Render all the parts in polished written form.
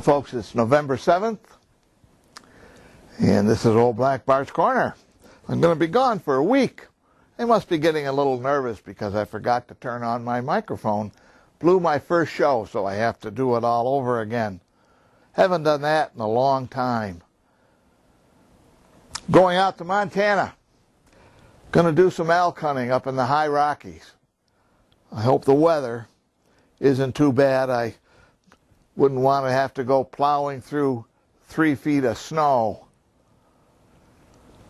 Well, folks, it's November 7th, and this is Old Black Bart's Corner. I'm going to be gone for a week. I must be getting a little nervous because I forgot to turn on my microphone. Blew my first show, so I have to do it all over again. Haven't done that in a long time. Going out to Montana. Going to do some elk hunting up in the high Rockies. I hope the weather isn't too bad. I wouldn't want to have to go plowing through 3 feet of snow.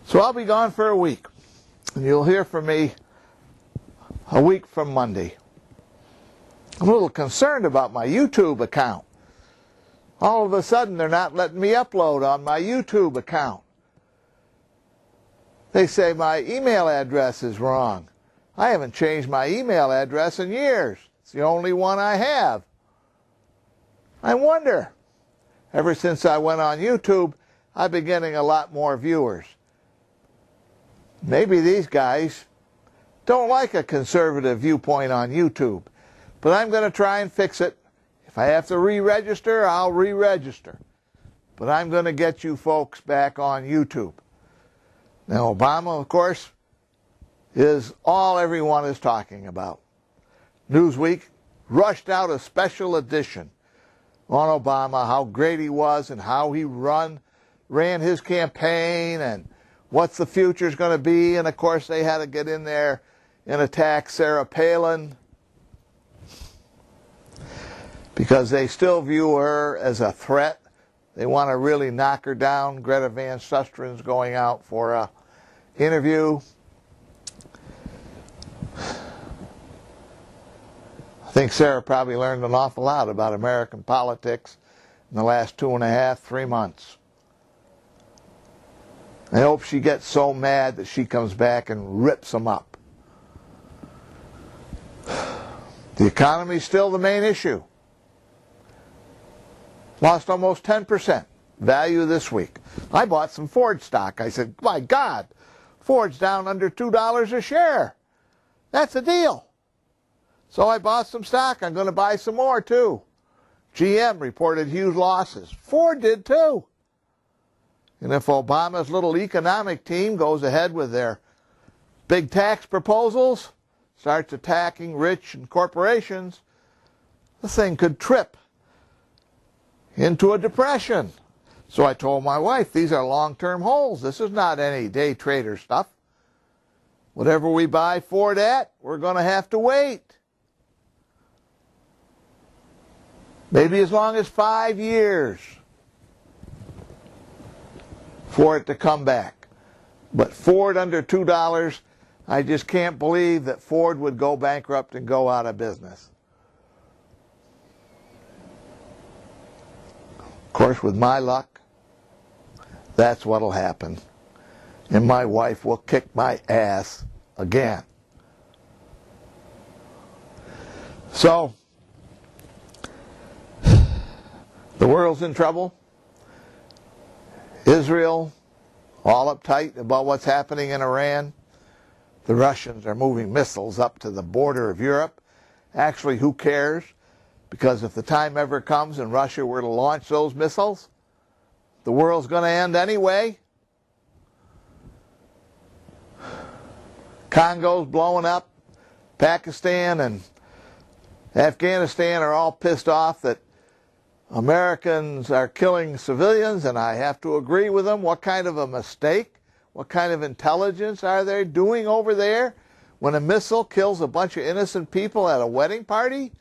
So I'll be gone for a week. And you'll hear from me a week from Monday. I'm a little concerned about my YouTube account. All of a sudden, they're not letting me upload on my YouTube account. They say my email address is wrong. I haven't changed my email address in years. It's the only one I have. I wonder. Ever since I went on YouTube, I've been getting a lot more viewers. Maybe these guys don't like a conservative viewpoint on YouTube, but I'm going to try and fix it. If I have to re-register, I'll re-register. But I'm going to get you folks back on YouTube. Now, Obama, of course, is all everyone is talking about. Newsweek rushed out a special edition on Obama, how great he was and how he ran his campaign and what's the future's going to be. And, of course, they had to get in there and attack Sarah Palin because they still view her as a threat. They want to really knock her down. Greta Van Sustren's going out for an interview. I think Sarah probably learned an awful lot about American politics in the last 2.5, 3 months. I hope she gets so mad that she comes back and rips them up. The economy is still the main issue. Lost almost 10% value this week. I bought some Ford stock. I said, my God, Ford's down under $2 a share. That's a deal. So I bought some stock. I'm going to buy some more, too. GM reported huge losses. Ford did, too. And if Obama's little economic team goes ahead with their big tax proposals, starts attacking rich and corporations, the thing could trip into a depression. So I told my wife, these are long-term holds. This is not any day trader stuff. Whatever we buy Ford at, we're going to have to wait. Maybe as long as 5 years for it to come back. But Ford under $2, I just can't believe that Ford would go bankrupt and go out of business. Of course, with my luck, that's what'll happen. And my wife will kick my ass again. So, the world's in trouble. Israel, all uptight about what's happening in Iran. The Russians are moving missiles up to the border of Europe. Actually, who cares? Because if the time ever comes and Russia were to launch those missiles, the world's going to end anyway. Congo's blowing up. Pakistan and Afghanistan are all pissed off that Americans are killing civilians, and I have to agree with them. What kind of a mistake? What kind of intelligence are they doing over there when a missile kills a bunch of innocent people at a wedding party?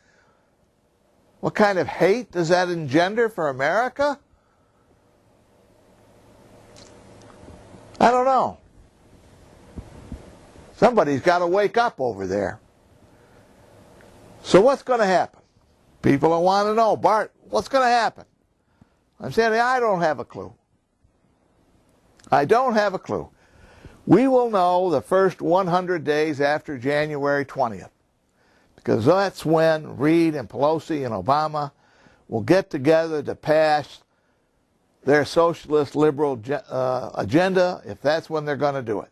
What kind of hate does that engender for America? I don't know. Somebody's got to wake up over there. So what's going to happen? People will want to know, Bart, what's going to happen? I'm saying I don't have a clue. I don't have a clue. We will know the first 100 days after January 20th, because that's when Reid and Pelosi and Obama will get together to pass their socialist liberal agenda, if that's when they're going to do it.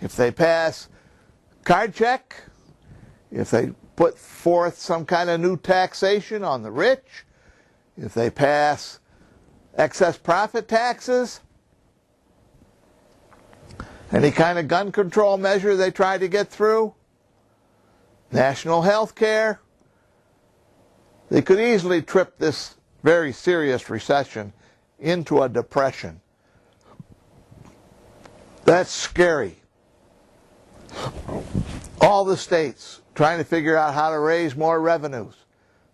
If they pass card check, if they put forth some kind of new taxation on the rich, if they pass excess profit taxes, any kind of gun control measure they try to get through, national health care, they could easily trip this very serious recession into a depression. That's scary. All the states trying to figure out how to raise more revenues.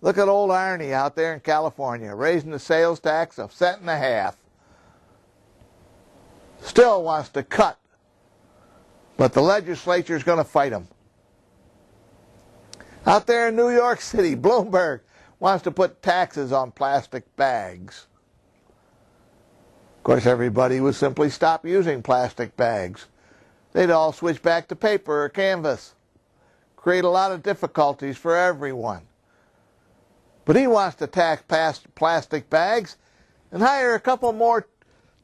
Look at old Arnie out there in California, raising the sales tax a cent and a half. Still wants to cut, but the legislature is going to fight him. Out there in New York City, Bloomberg wants to put taxes on plastic bags. Of course, everybody would simply stop using plastic bags. They'd all switch back to paper or canvas. Create a lot of difficulties for everyone. But he wants to tax plastic bags and hire a couple more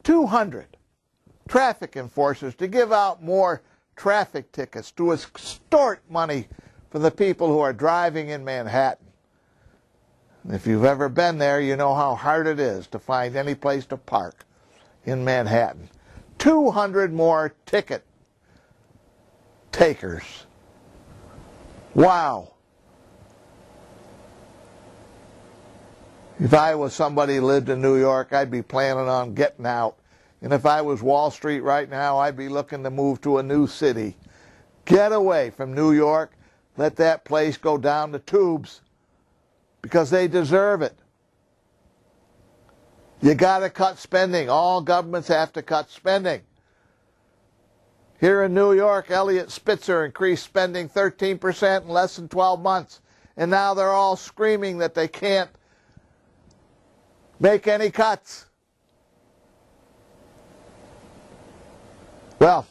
200 traffic enforcers to give out more traffic tickets to extort money from the people who are driving in Manhattan. If you've ever been there, you know how hard it is to find any place to park in Manhattan. 200 more ticket takers. Wow. If I was somebody who lived in New York, I'd be planning on getting out. And if I was Wall Street right now, I'd be looking to move to a new city. Get away from New York. Let that place go down the tubes. Because they deserve it. You got to cut spending. All governments have to cut spending. Here in New York, Eliot Spitzer increased spending 13% in less than 12 months. And now they're all screaming that they can't make any cuts. Well,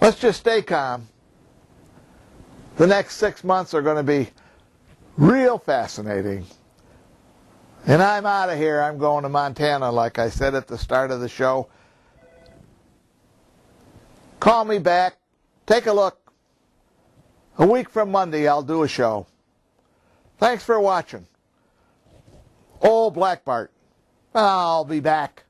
let's just stay calm. The next 6 months are going to be real fascinating. And I'm out of here. I'm going to Montana, like I said at the start of the show. Call me back. Take a look. A week from Monday, I'll do a show. Thanks for watching. Old Black Bart. I'll be back.